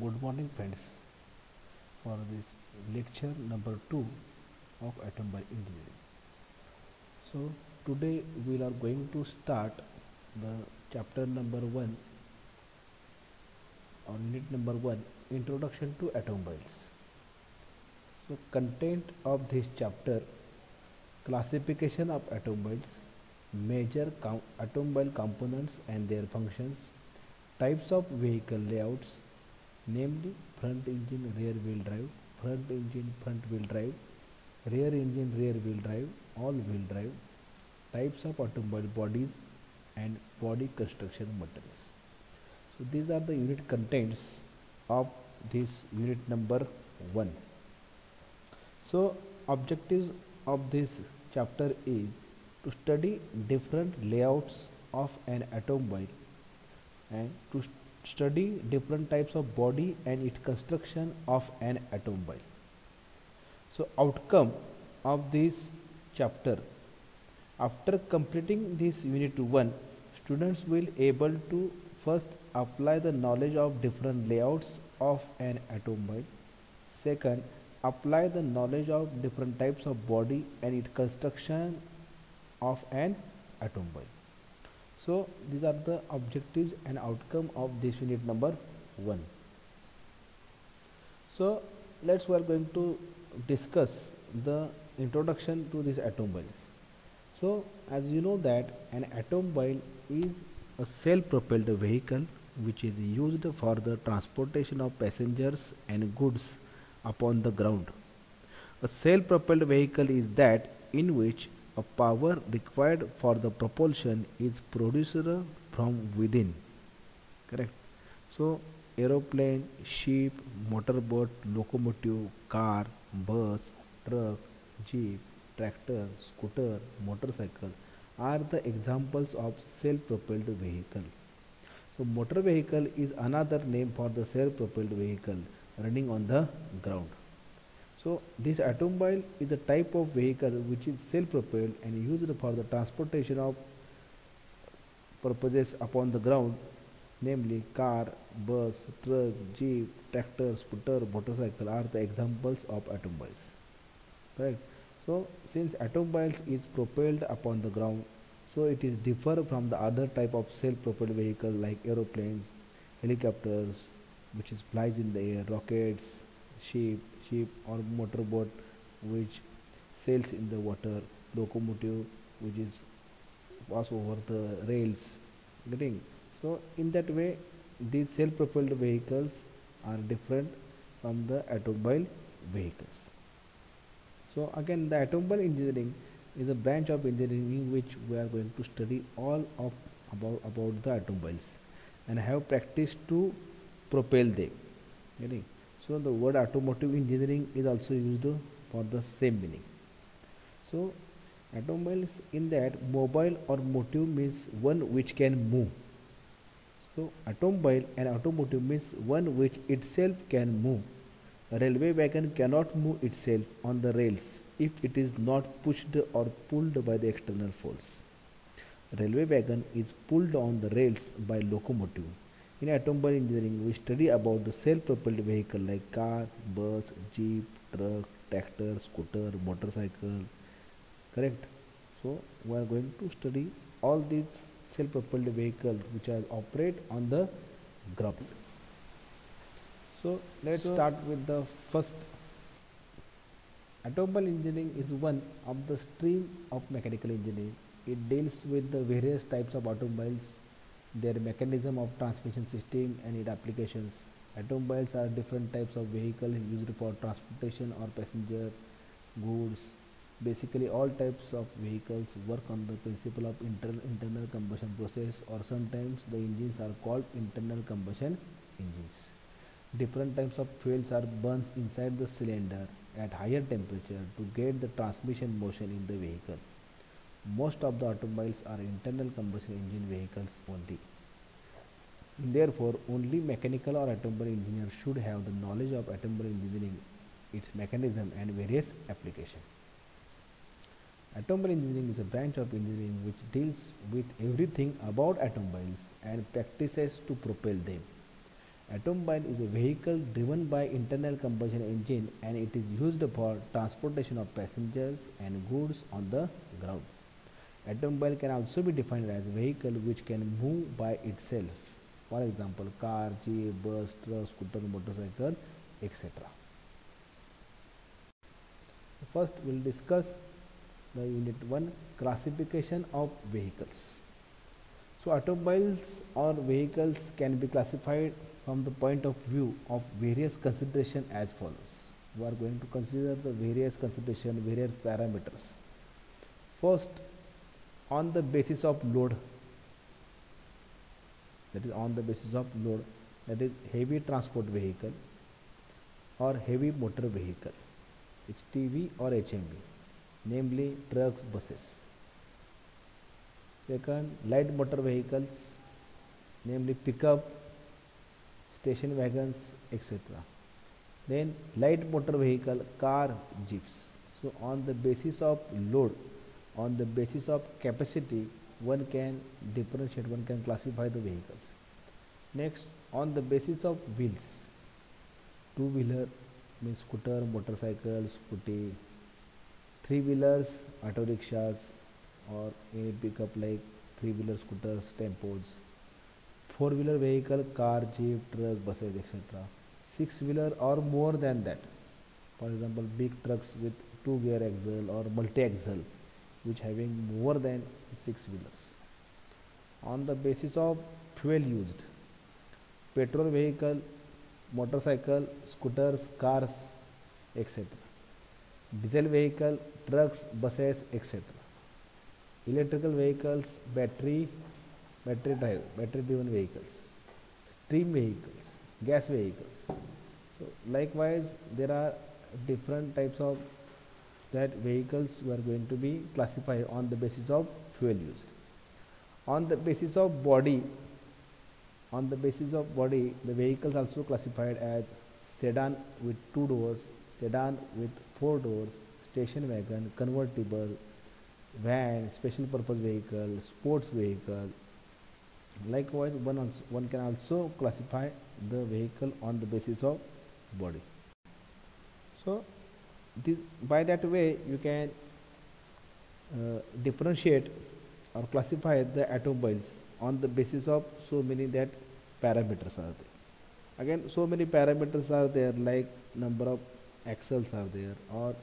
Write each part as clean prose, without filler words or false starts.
Good morning, friends, for this lecture number 2 of Automobile Engineering. So, today we are going to start the chapter number 1 or unit number 1, Introduction to Automobiles. So, content of this chapter: classification of automobiles, major automobile components and their functions, types of vehicle layouts, namely front engine rear wheel drive, front engine front wheel drive, rear engine rear wheel drive, all wheel drive, types of automobile bodies and body construction materials. So these are the unit contents of this unit number 1. So objectives of this chapter is to study different layouts of an automobile and to study different types of body and its construction of an automobile. So outcome of this chapter: after completing this unit 1, students will able to first apply the knowledge of different layouts of an automobile. Second, apply the knowledge of different types of body and its construction of an automobile. So these are the objectives and outcome of this unit number 1. So we are going to discuss the introduction to these automobiles. So as you know that an automobile is a self-propelled vehicle which is used for the transportation of passengers and goods upon the ground. A self-propelled vehicle is that in which a power required for the propulsion is produced from within. Correct. So aeroplane, ship, motorboat, locomotive, car, bus, truck, jeep, tractor, scooter, motorcycle are the examples of self-propelled vehicle. So motor vehicle is another name for the self-propelled vehicle running on the ground. So this automobile is a type of vehicle which is self-propelled and used for the transportation of purposes upon the ground, namely car, bus, truck, jeep, tractor, scooter, motorcycle are the examples of automobiles. Correct. So since automobiles is propelled upon the ground, so it is differ from the other type of self-propelled vehicle like aeroplanes, helicopters, which is flies in the air, rockets, ship or motorboat, which sails in the water, locomotive, which is pass over the rails. Getting. So in that way, these self-propelled vehicles are different from the automobile vehicles. So again, the automobile engineering is a branch of engineering in which we are going to study all of about the automobiles and have practiced to propel them. Getting. So the word automotive engineering is also used for the same meaning. So automobiles in that mobile or motive means one which can move. So automobile and automotive means one which itself can move. A railway wagon cannot move itself on the rails if it is not pushed or pulled by the external force. A railway wagon is pulled on the rails by locomotive. In automobile engineering, we study about the self-propelled vehicle like car, bus, jeep, truck, tractor, scooter, motorcycle. Correct. So we are going to study all these self-propelled vehicles which are operate on the ground. So let's start with the first. Automobile engineering is one of the stream of mechanical engineering. It deals with the various types of automobiles, their mechanism of transmission system and its applications. Automobiles are different types of vehicles used for transportation or passenger goods. Basically all types of vehicles work on the principle of internal combustion process, or sometimes the engines are called internal combustion engines. Different types of fuels are burned inside the cylinder at higher temperature to get the transmission motion in the vehicle. Most of the automobiles are internal combustion engine vehicles only. Therefore, only mechanical or automobile engineer should have the knowledge of automobile engineering, its mechanism and various applications. Automobile engineering is a branch of engineering which deals with everything about automobiles and practices to propel them. Automobile is a vehicle driven by internal combustion engine and it is used for transportation of passengers and goods on the ground. Automobile can also be defined as a vehicle which can move by itself. For example, car, jeep, bus, truck, scooter, motorcycle, etc. So first we will discuss the unit 1, classification of vehicles. So automobiles or vehicles can be classified from the point of view of various consideration as follows. We are going to consider the various consideration, various parameters. First, on the basis of load, that is on the basis of load, that is heavy transport vehicle or heavy motor vehicle, HTV or HMV, namely trucks, buses. Second, light motor vehicles, namely pickup, station wagons, etc. Then light motor vehicle, car, jeeps. So on the basis of load, on the basis of capacity, one can differentiate, one can classify the vehicles. Next, on the basis of wheels, two-wheeler means scooter, motorcycle, scooty, three-wheelers, auto rickshaws, or any pickup like three-wheeler scooters, tempos, four-wheeler vehicle, car, jeep, truck, buses, etc. Six-wheeler or more than that. For example, big trucks with two-gear axle or multi-axle, which having more than six wheelers. On the basis of fuel used, petrol vehicle, motorcycle, scooters, cars, etc. Diesel vehicle, trucks, buses, etc. Electrical vehicles, battery driven vehicles, steam vehicles, gas vehicles. So likewise there are different types of that vehicles were going to be classified on the basis of fuel used. On the basis of body, the vehicles also classified as sedan with two doors, sedan with four doors, station wagon, convertible, van, special purpose vehicle, sports vehicle. Likewise, one can also classify the vehicle on the basis of body. So by that way you can differentiate or classify the automobiles on the basis of so many that parameters are there. Again, so many parameters are there, like number of axles are there, or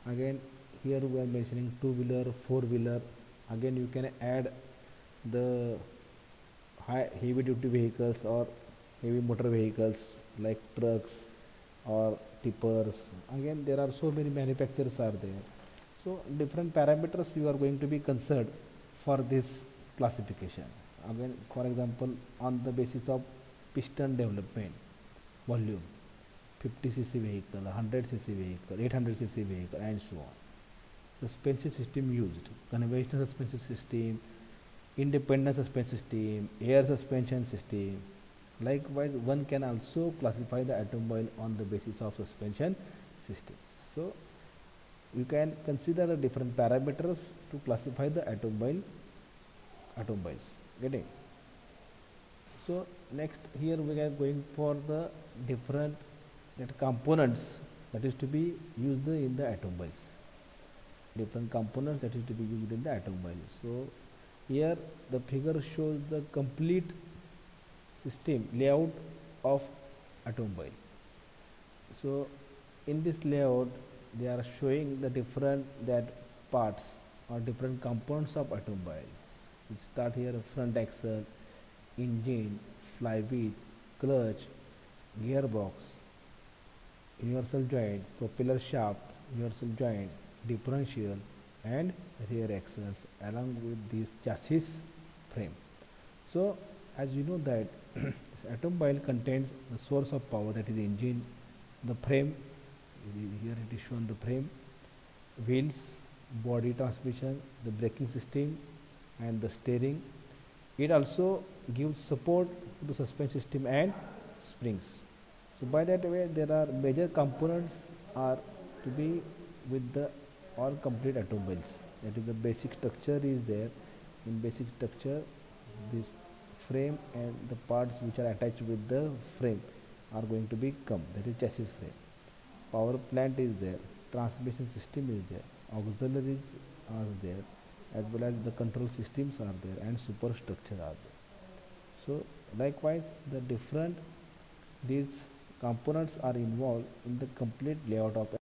again here we are mentioning two-wheeler, four-wheeler. Again you can add the heavy duty vehicles or heavy motor vehicles like trucks or tippers. Again there are so many manufacturers are there, so different parameters you are going to be considered for this classification. Again, for example, on the basis of piston development, volume, 50cc vehicle, 100cc vehicle, 800cc vehicle, and so on. Suspension system used, conventional suspension system, independent suspension system, air suspension system. Likewise, one can also classify the automobile on the basis of suspension systems. So you can consider the different parameters to classify the automobiles. Getting? So next here we are going for the different components that is to be used in the automobiles. Different components that is to be used in the automobile. So here the figure shows the complete system layout of automobile. So in this layout they are showing the different parts or different components of automobiles. We start here: front axle, engine, flywheel, clutch, gearbox, universal joint, propeller shaft, universal joint, differential, and rear axles, along with this chassis frame. So as you know that this automobile contains the source of power, that is the engine, the frame, here it is shown the frame, wheels, body, transmission, the braking system, and the steering. It also gives support to the suspension system and springs. So by that way there are major components are to be with the all complete automobiles. That is, the basic structure is there. In basic structure, this frame and the parts which are attached with the frame are going to be come, that is chassis frame. Power plant is there, transmission system is there, auxiliaries are there, as well as the control systems are there, and superstructure are there. So likewise the different these components are involved in the complete layout of